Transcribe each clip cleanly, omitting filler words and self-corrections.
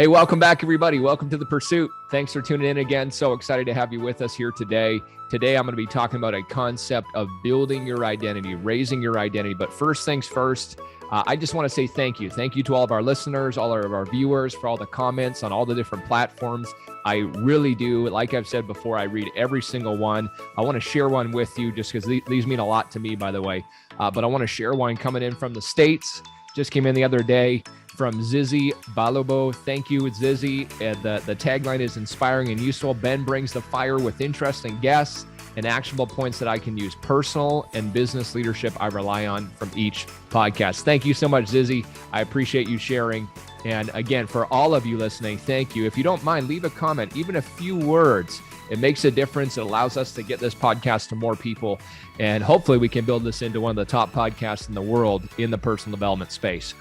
Hey, welcome back, everybody. Welcome to The Pursuit. Thanks for tuning in again. So excited to have you with us here today. Today, I'm going to be talking about a concept of building your identity, raising your identity. But first things first, I just want to say thank you. Thank you to all of our listeners, all of our viewers, for all the comments on all the different platforms. I really do. Like I've said before, I read every single one. I want to share one with you just because these mean a lot to me, by the way. But I want to share one coming in from the States. Just came in the other day from Zizzy Balobo. Thank you, Zizzy. And the tagline is inspiring and useful. Ben brings the fire with interesting guests and actionable points that I can use. Personal and business leadership I rely on from each podcast. Thank you so much, Zizzy. I appreciate you sharing. And again, for all of you listening, thank you. If you don't mind, leave a comment, even a few words. It makes a difference. It allows us to get this podcast to more people. And hopefully we can build this into one of the top podcasts in the world in the personal development space.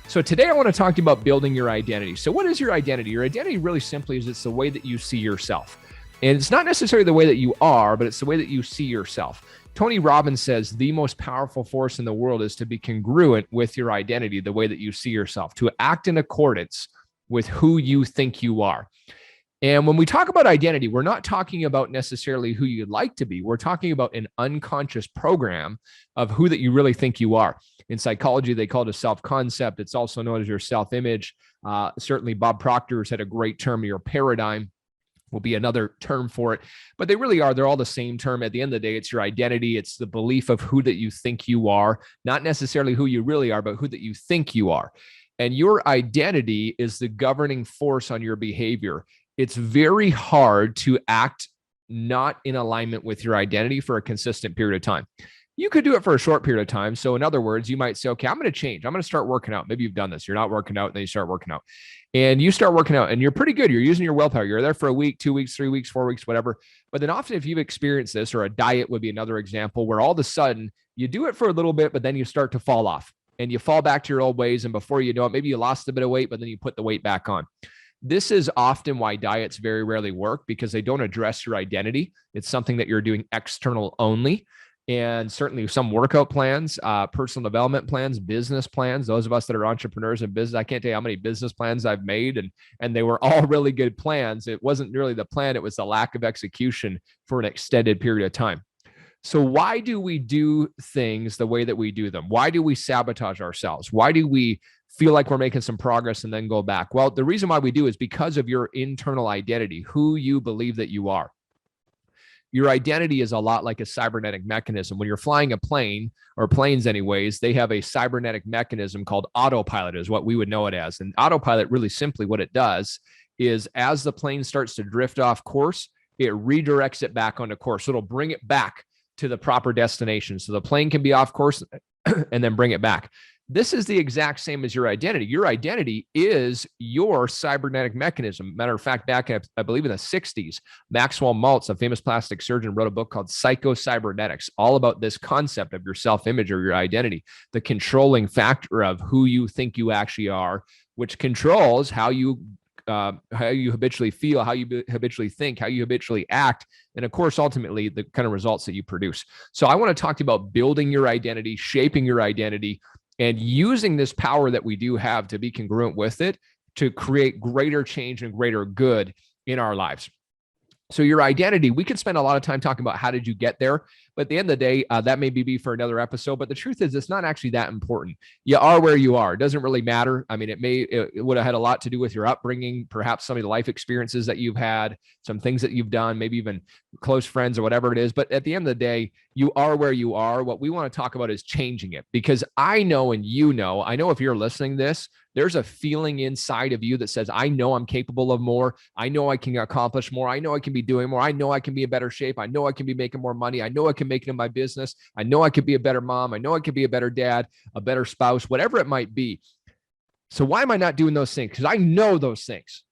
So today I want to talk to you about building your identity. So what is your identity? Your identity really simply is it's the way that you see yourself. And it's not necessarily the way that you are, but it's the way that you see yourself. Tony Robbins says the most powerful force in the world is to be congruent with your identity, the way that you see yourself, to act in accordance with who you think you are. And when we talk about identity, we're not talking about necessarily who you'd like to be. We're talking about an unconscious program of who that you really think you are. In psychology, they call it a self-concept. It's also known as your self-image. Certainly, Bob Proctor has had a great term, your paradigm will be another term for it. But they really are. They're all the same term. At the end of the day, it's your identity. It's the belief of who that you think you are, not necessarily who you really are, but who that you think you are. And your identity is the governing force on your behavior. It's very hard to act not in alignment with your identity for a consistent period of time. You could do it for a short period of time. So in other words, you might say, okay, I'm going to change. I'm going to start working out. Maybe you've done this. You're not working out, and then you start working out. And you start working out, and you're pretty good. You're using your willpower. You're there for a week, 2 weeks, 3 weeks, 4 weeks, whatever. But then often if you've experienced this, or a diet would be another example, where all of a sudden you do it for a little bit, but then you start to fall off. And you fall back to your old ways. And before you know it, maybe you lost a bit of weight, but then you put the weight back on. This is often why diets very rarely work, because they don't address your identity. It's something that you're doing external only. And certainly some workout plans, personal development plans, business plans, those of us that are entrepreneurs in business, I can't tell you how many business plans I've made, and they were all really good plans. It wasn't really the plan. It was the lack of execution for an extended period of time. So why do we do things the way that we do them? Why do we sabotage ourselves? Why do we feel like we're making some progress and then go back? Well, the reason why we do is because of your internal identity, who you believe that you are. Your identity is a lot like a cybernetic mechanism. When you're flying a plane, or planes anyways, they have a cybernetic mechanism called autopilot, is what we would know it as. And autopilot, really simply what it does is, as the plane starts to drift off course, it redirects it back onto course. So it'll bring it back to the proper destination. So the plane can be off course and then bring it back. This is the exact same as your identity. Your identity is your cybernetic mechanism. Matter of fact, back in, I believe in the 60s, Maxwell Maltz, a famous plastic surgeon, wrote a book called Psycho-Cybernetics, all about this concept of your self-image or your identity, the controlling factor of who you think you actually are, which controls how you habitually feel, how you habitually think, how you habitually act, and of course, ultimately, the kind of results that you produce. So I want to talk to you about building your identity, shaping your identity, and using this power that we do have to be congruent with it to create greater change and greater good in our lives. So your identity, we could spend a lot of time talking about how did you get there, but at the end of the day, that may be for another episode, but the truth is it's not actually that important. You are where you are. It doesn't really matter. I mean, it would have had a lot to do with your upbringing, perhaps some of the life experiences that you've had, some things that you've done, maybe even close friends or whatever it is. But at the end of the day, you are where you are. What we want to talk about is changing it, because I know, and I know if you're listening to this, there's a feeling inside of you that says, I know I'm capable of more. I know I can accomplish more. I know I can be doing more. I know I can be in better shape. I know I can be making more money. I know I can make it in my business. I know I could be a better mom. I know I could be a better dad, a better spouse, whatever it might be. So why am I not doing those things? Because I know those things.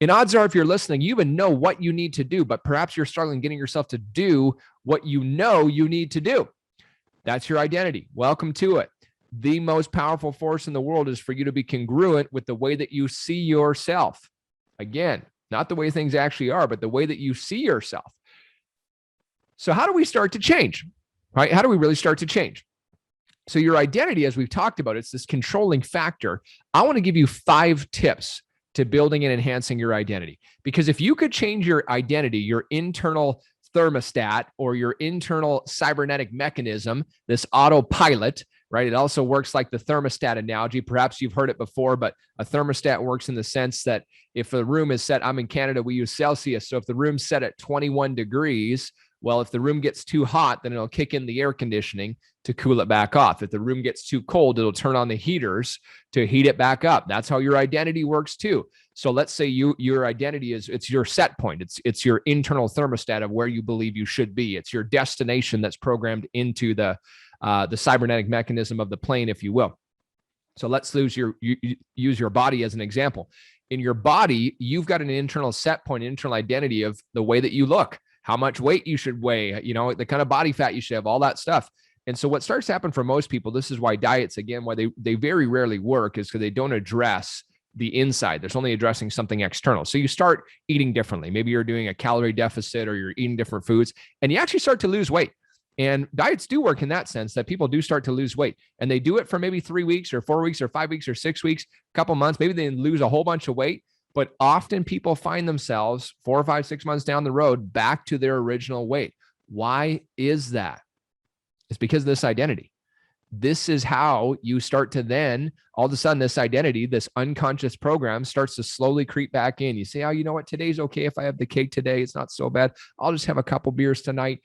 And odds are, if you're listening, you even know what you need to do, but perhaps you're struggling getting yourself to do what you know you need to do. That's your identity. Welcome to it. The most powerful force in the world is for you to be congruent with the way that you see yourself. Again, not the way things actually are, but the way that you see yourself. So how do we start to change, right? How do we really start to change? So your identity, as we've talked about, it's this controlling factor. I want to give you 5 tips to building and enhancing your identity. Because if you could change your identity, your internal thermostat or your internal cybernetic mechanism, this autopilot, right? It also works like the thermostat analogy. Perhaps you've heard it before, but a thermostat works in the sense that if the room is set, I'm in Canada, we use Celsius. So if the room's set at 21 degrees, well, if the room gets too hot, then it'll kick in the air conditioning to cool it back off. If the room gets too cold, it'll turn on the heaters to heat it back up. That's how your identity works too. So let's say your identity it's your set point. It's your internal thermostat of where you believe you should be. It's your destination that's programmed into the cybernetic mechanism of the plane, if you will. So let's use your body as an example. In your body, you've got an internal set point, internal identity of the way that you look, how much weight you should weigh, the kind of body fat you should have, all that stuff. And so what starts to happen for most people, this is why diets, again, why they very rarely work, is because they don't address the inside. There's only addressing something external. So you start eating differently. Maybe you're doing a calorie deficit or you're eating different foods, and you actually start to lose weight. And diets do work in that sense, that people do start to lose weight, and they do it for maybe 3 weeks or 4 weeks or 5 weeks or 6 weeks, a couple months. Maybe they lose a whole bunch of weight, but often people find themselves 4 or 5, 6 months down the road back to their original weight. Why is that? It's because of this identity. This is how you start to then, all of a sudden, this identity, this unconscious program starts to slowly creep back in. You say, oh, you know what? Today's okay. If I have the cake today, it's not so bad. I'll just have a couple beers tonight.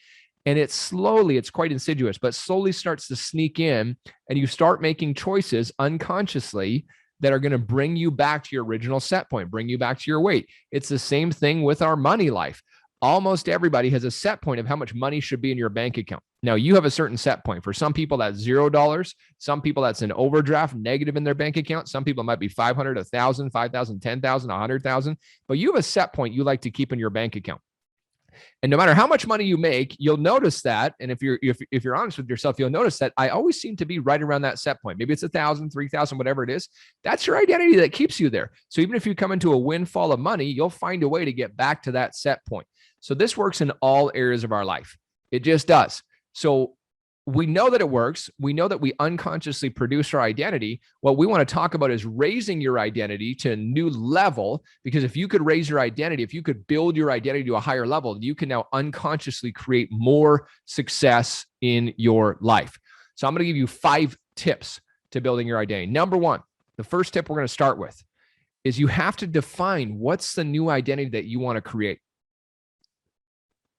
And it's quite insidious, but slowly starts to sneak in, and you start making choices unconsciously that are going to bring you back to your original set point, bring you back to your weight. It's the same thing with our money life. Almost everybody has a set point of how much money should be in your bank account. Now, you have a certain set point. For some people, that's $0. Some people, that's an overdraft, negative in their bank account. Some people, it might be 500, 1,000, 5,000, 10,000, 100,000. But you have a set point you like to keep in your bank account. And no matter how much money you make, you'll notice that. And if you're honest with yourself, you'll notice that I always seem to be right around that set point. Maybe it's 1,000, 3,000, whatever it is. That's your identity that keeps you there. So even if you come into a windfall of money, you'll find a way to get back to that set point. So this works in all areas of our life. It just does. So we know that it works. We know that we unconsciously produce our identity. What we want to talk about is raising your identity to a new level, because if you could raise your identity, if you could build your identity to a higher level, you can now unconsciously create more success in your life. So I'm going to give you 5 tips to building your identity. Number 1, the first tip we're going to start with is you have to define what's the new identity that you want to create.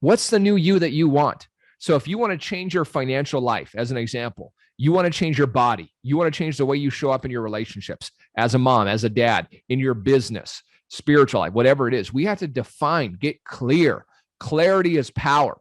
What's the new you that you want? So if you want to change your financial life, as an example, you want to change your body, you want to change the way you show up in your relationships, as a mom, as a dad, in your business, spiritual life, whatever it is, we have to define, get clear. Clarity is power.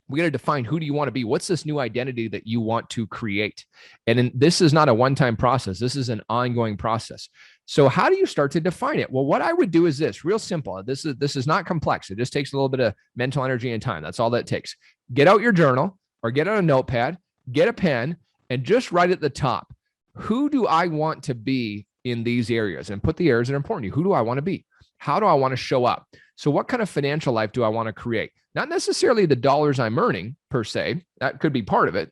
We got to define, who do you want to be? What's this new identity that you want to create? And this is not a one-time process. This is an ongoing process. So how do you start to define it? Well, what I would do is this, real simple. This is not complex. It just takes a little bit of mental energy and time. That's all that takes. Get out your journal or get out a notepad, get a pen, and just write at the top, who do I want to be in these areas? And put the areas that are important to you. Who do I want to be? How do I want to show up? So what kind of financial life do I want to create? Not necessarily the dollars I'm earning per se. That could be part of it.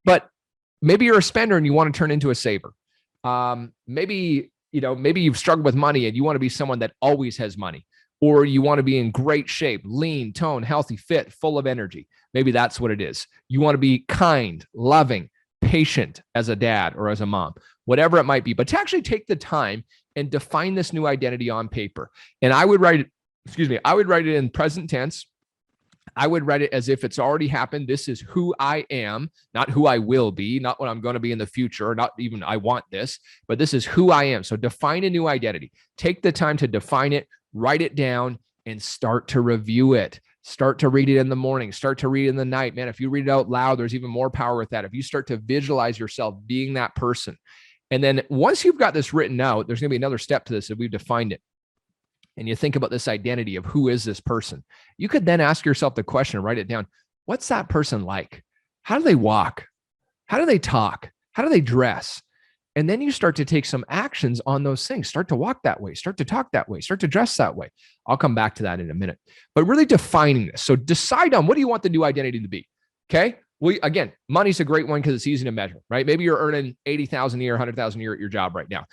But maybe you're a spender and you want to turn into a saver. Maybe you've struggled with money and you want to be someone that always has money, or you want to be in great shape, lean, toned, healthy, fit, full of energy. Maybe that's what it is. You want to be kind, loving, patient as a dad or as a mom, whatever it might be, but to actually take the time and define this new identity on paper. And I would write it in present tense. I would write it as if it's already happened. This is who I am, not who I will be, not what I'm going to be in the future, not even I want this, but this is who I am. So define a new identity. Take the time to define it, write it down, and start to review it. Start to read it in the morning, start to read it in the night. Man, if you read it out loud, there's even more power with that. If you start to visualize yourself being that person. And then once you've got this written out, there's going to be another step to this if we've defined it. And you think about this identity of who is this person, you could then ask yourself the question and write it down. What's that person like? How do they walk? How do they talk? How do they dress? And then you start to take some actions on those things. Start to walk that way, start to talk that way, start to dress that way. I'll come back to that in a minute. But really defining this. So decide on, what do you want the new identity to be? Okay. Again, money's a great one because it's easy to measure, right? Maybe you're earning 80,000 a year, 100,000 a year at your job right now,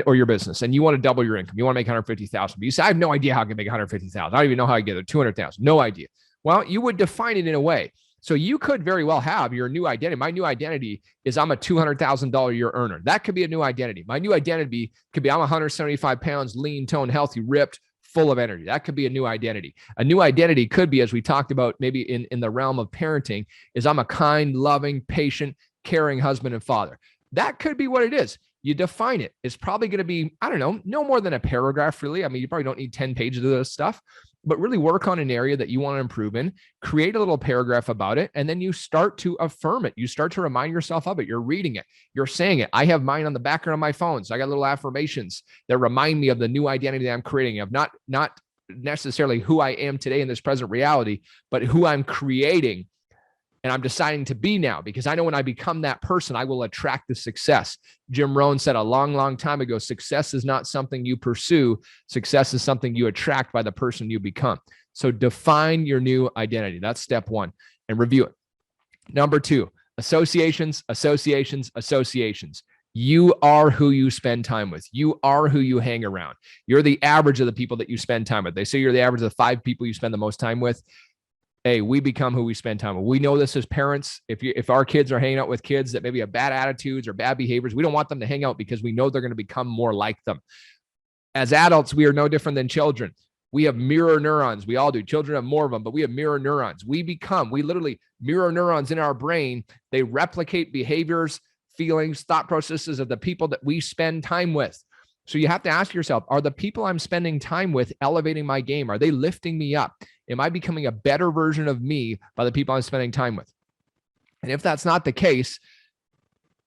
or your business, and you want to double your income. You want to make 150,000. But you say, I have no idea how I can make 150,000. I don't even know how I get it. 200,000. No idea. Well, you would define it in a way. So you could very well have your new identity. My new identity is I'm a $200,000 a year earner. That could be a new identity. My new identity could be I'm 175 pounds, lean, toned, healthy, ripped, full of energy. That could be a new identity. A new identity could be, as we talked about, maybe in the realm of parenting, is I'm a kind, loving, patient, caring husband and father. That could be what it is. You define it. It's probably going to be, I don't know, no more than a paragraph, really. I mean, you probably don't need 10 pages of this stuff, but really work on an area that you want to improve in, create a little paragraph about it, and then you start to affirm it. You start to remind yourself of it. You're reading it. You're saying it. I have mine on the background of my phone. So I got little affirmations that remind me of the new identity that I'm creating, of not necessarily who I am today in this present reality, but who I'm creating and I'm deciding to be now, because I know when I become that person, I will attract the success. Jim Rohn said a long, long time ago, success is not something you pursue. Success is something you attract by the person you become. So define your new identity. That's step one, and review it. Number two, associations, associations, associations. You are who you spend time with. You are who you hang around. You're the average of the people that you spend time with. They say you're the average of the 5 people you spend the most time with. Hey, we become who we spend time with. We know this as parents. If our kids are hanging out with kids that maybe have bad attitudes or bad behaviors, we don't want them to hang out because we know they're going to become more like them. As adults, we are no different than children. We have mirror neurons. We all do. Children have more of them, but we have mirror neurons. We literally mirror neurons in our brain. They replicate behaviors, feelings, thought processes of the people that we spend time with. So you have to ask yourself, are the people I'm spending time with elevating my game? Are they lifting me up? Am I becoming a better version of me by the people I'm spending time with? And if that's not the case,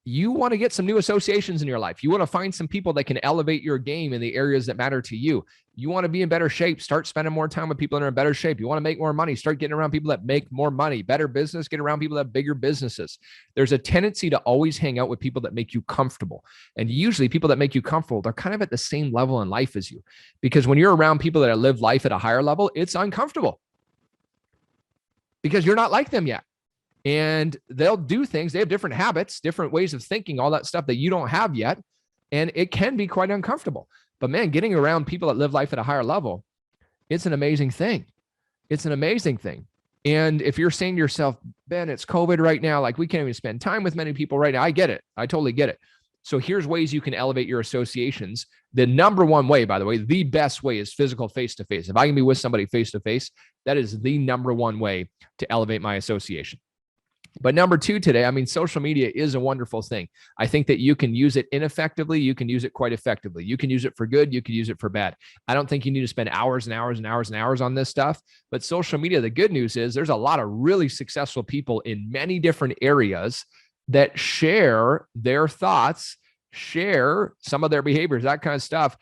you want to get some new associations in your life. You want to find some people that can elevate your game in the areas that matter to you. You want to be in better shape. Start spending more time with people that are in better shape. You want to make more money. Start getting around people that make more money. Better business, get around people that have bigger businesses. There's a tendency to always hang out with people that make you comfortable. And usually people that make you comfortable, they're kind of at the same level in life as you. Because when you're around people that live life at a higher level, it's uncomfortable because you're not like them yet. And they'll do things. They have different habits, different ways of thinking, all that stuff that you don't have yet. And it can be quite uncomfortable. But man, getting around people that live life at a higher level, it's an amazing thing. It's an amazing thing. And if you're saying to yourself, Ben, it's COVID right now, like we can't even spend time with many people right now. I get it. I totally get it. So here's ways you can elevate your associations. The number one way, by the way, the best way is physical face-to-face. If I can be with somebody face-to-face, that is the number one way to elevate my association. But number two today, I mean, social media is a wonderful thing. I think that you can use it ineffectively. You can use it quite effectively. You can use it for good. You can use it for bad. I don't think you need to spend hours and hours and hours and hours on this stuff. But social media, the good news is there's a lot of really successful people in many different areas that share their thoughts, share some of their behaviors, that kind of stuff,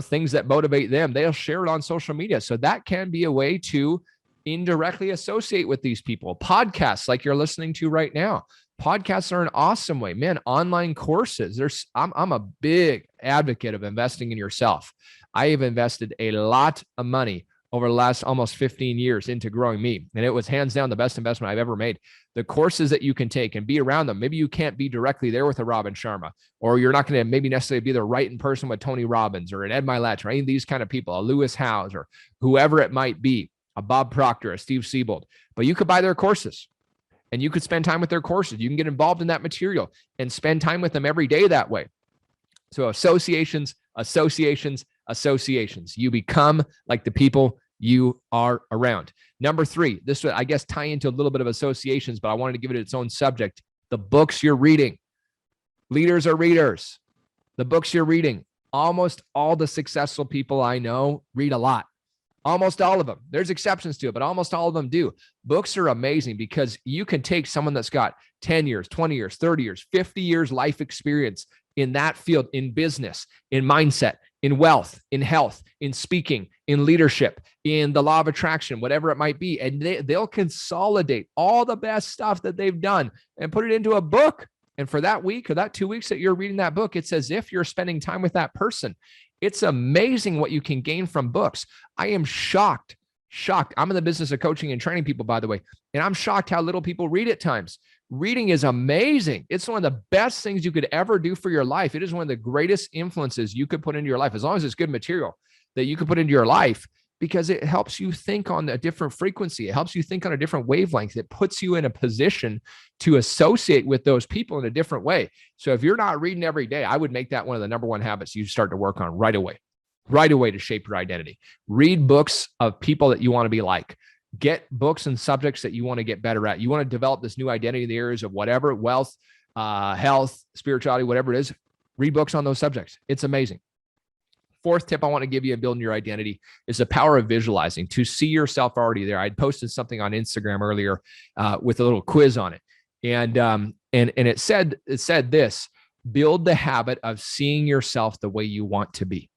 things that motivate them. They'll share it on social media. So that can be a way to indirectly associate with these people. Podcasts like you're listening to right now. Podcasts are an awesome way. Man, online courses. I'm a big advocate of investing in yourself. I have invested a lot of money over the last almost 15 years into growing me. And it was hands down the best investment I've ever made. The courses that you can take and be around them. Maybe you can't be directly there with a Robin Sharma, or you're not going to maybe necessarily be there right in person with Tony Robbins or an Ed Mylett or any of these kind of people, a Lewis Howes or whoever it might be. A Bob Proctor, a Steve Siebold, but you could buy their courses and you could spend time with their courses. You can get involved in that material and spend time with them every day that way. So associations, associations, associations. You become like the people you are around. Number three, this would, I guess, tie into a little bit of associations, but I wanted to give it its own subject. The books you're reading. Leaders are readers. The books you're reading. Almost all the successful people I know read a lot. Almost all of them. There's exceptions to it, but almost all of them do. Books are amazing because you can take someone that's got 10 years, 20 years, 30 years, 50 years life experience in that field, in business, in mindset, in wealth, in health, in speaking, in leadership, in the law of attraction, whatever it might be. And they'll consolidate all the best stuff that they've done and put it into a book. And for that week or that 2 weeks that you're reading that book, it's as if you're spending time with that person. It's amazing what you can gain from books. I am shocked Shocked. I'm in the business of coaching and training people, by the way, and I'm shocked how little people read at times. Reading is amazing. It's one of the best things you could ever do for your life. It is one of the greatest influences you could put into your life, as long as it's good material that you could put into your life, because it helps you think on a different frequency. It helps you think on a different wavelength. It puts you in a position to associate with those people in a different way. So if you're not reading every day, I would make that one of the number one habits you start to work on right away to shape your identity. Read books of people that you want to be like. Get books and subjects that you want to get better at. You want to develop this new identity in the areas of whatever, wealth, health, spirituality, whatever it is. Read books on those subjects. It's amazing. Fourth tip I want to give you in building your identity is the power of visualizing, to see yourself already there. I'd posted something on Instagram earlier with a little quiz on it. And it said this: build the habit of seeing yourself the way you want to be.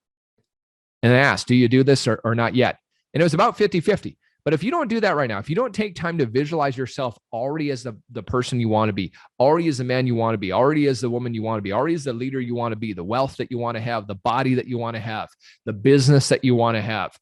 And I asked, do you do this or not yet? And it was about 50-50. But if you don't do that right now, if you don't take time to visualize yourself already as the person you want to be, already as the man you want to be, already as the woman you want to be, already as the leader you want to be, the wealth that you want to have, the body that you want to have, the business that you want to have,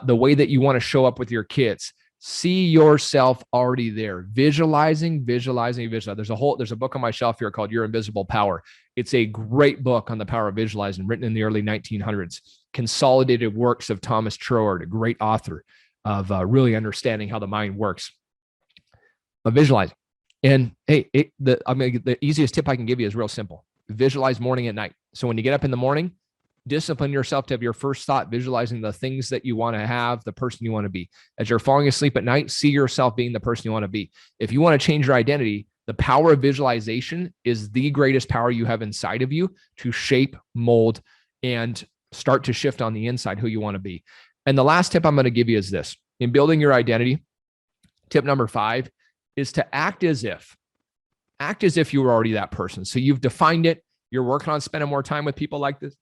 the way that you want to show up with your kids, see yourself already there. Visualizing. There's a book on my shelf here called Your Invisible Power. It's a great book on the power of visualizing, written in the early 1900s. Consolidated works of Thomas Troward, a great author of really understanding how the mind works. But visualizing. And hey, the easiest tip I can give you is real simple. Visualize morning and night. So when you get up in the morning, discipline yourself to have your first thought visualizing the things that you want to have, the person you want to be. As you're falling asleep at night, see yourself being the person you want to be. If you want to change your identity, the power of visualization is the greatest power you have inside of you to shape, mold, and start to shift on the inside who you want to be. And the last tip I'm going to give you is this. In building your identity, tip number 5 is to act as if you were already that person. So you've defined it. You're working on spending more time with people like this.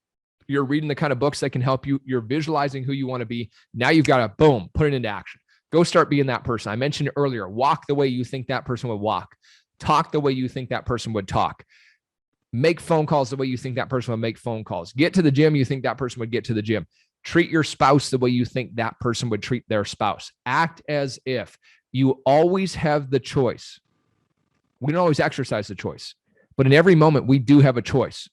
You're reading the kind of books that can help you. You're visualizing who you want to be. Now you've got to, boom, put it into action. Go start being that person. I mentioned earlier, walk the way you think that person would walk. Talk the way you think that person would talk. Make phone calls the way you think that person would make phone calls. Get to the gym, you think that person would get to the gym. Treat your spouse the way you think that person would treat their spouse. Act as if. You always have the choice. We don't always exercise the choice, but in every moment, we do have a choice.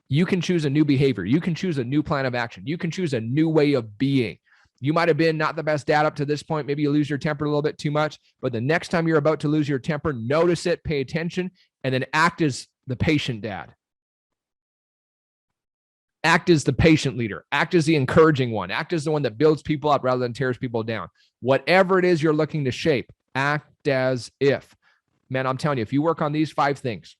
You can choose a new behavior. You can choose a new plan of action. You can choose a new way of being. You might have been not the best dad up to this point. Maybe you lose your temper a little bit too much, but the next time you're about to lose your temper, notice it, pay attention, and then act as the patient dad. Act as the patient leader. Act as the encouraging one. Act as the one that builds people up rather than tears people down. Whatever it is you're looking to shape, act as if. Man, I'm telling you, if you work on these 5 things,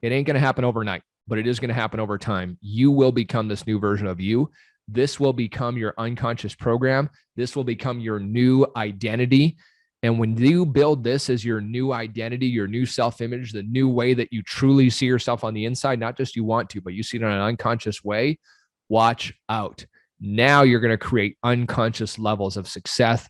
it ain't going to happen overnight, but it is going to happen over time. You will become this new version of you. This will become your unconscious program. This will become your new identity. And when you build this as your new identity, your new self-image, the new way that you truly see yourself on the inside, not just you want to, but you see it in an unconscious way, watch out. Now you're going to create unconscious levels of success,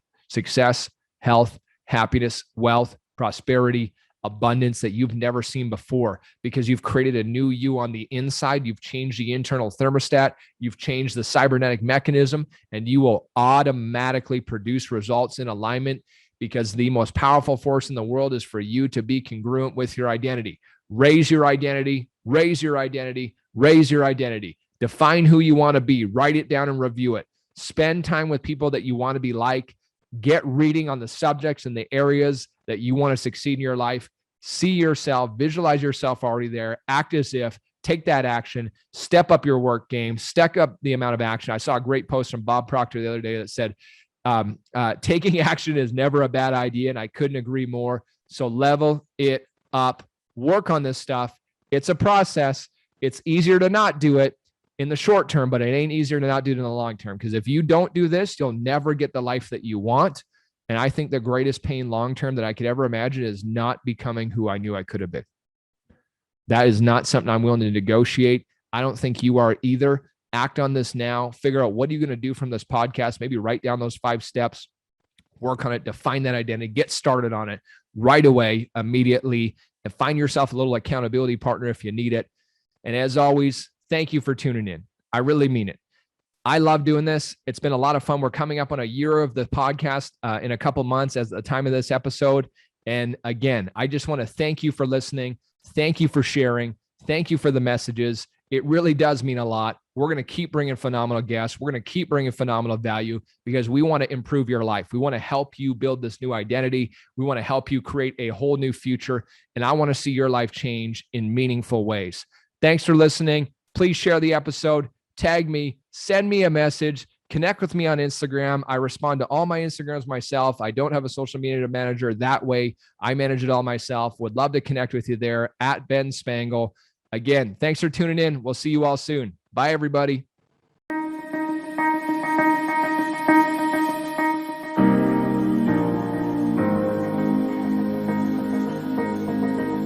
health, happiness, wealth, prosperity, abundance that you've never seen before, because you've created a new you on the inside. You've changed the internal thermostat. You've changed the cybernetic mechanism, and you will automatically produce results in alignment, because the most powerful force in the world is for you to be congruent with your identity. Raise your identity, raise your identity, raise your identity. Define who you want to be. Write it down and review it. Spend time with people that you want to be like. Get reading on the subjects and the areas that you want to succeed in your life. See yourself, visualize yourself already there. Act as if. Take that action. Step up your work game. Step up the amount of action. I saw a great post from Bob Proctor the other day that said, taking action is never a bad idea, and I couldn't agree more. So level it up. Work on this stuff. It's a process. It's easier to not do it in the short term, but it ain't easier to not do it in the long term. Because if you don't do this, you'll never get the life that you want. And I think the greatest pain long term that I could ever imagine is not becoming who I knew I could have been. That is not something I'm willing to negotiate. I don't think you are either. Act on this now. Figure out what are you going to do from this podcast. Maybe write down those 5 steps. Work on it. Define that identity. Get started on it right away, immediately, and find yourself a little accountability partner if you need it. And as always, thank you for tuning in. I really mean it. I love doing this. It's been a lot of fun. We're coming up on a year of the podcast in a couple months as the time of this episode. And again, I just want to thank you for listening. Thank you for sharing. Thank you for the messages. It really does mean a lot. We're going to keep bringing phenomenal guests. We're going to keep bringing phenomenal value because we want to improve your life. We want to help you build this new identity. We want to help you create a whole new future. And I want to see your life change in meaningful ways. Thanks for listening. Please share the episode. Tag me, send me a message, connect with me on Instagram. I respond to all my Instagrams myself. I don't have a social media manager that way. I manage it all myself. Would love to connect with you there at Ben Spangle. Again, thanks for tuning in. We'll see you all soon. Bye, everybody.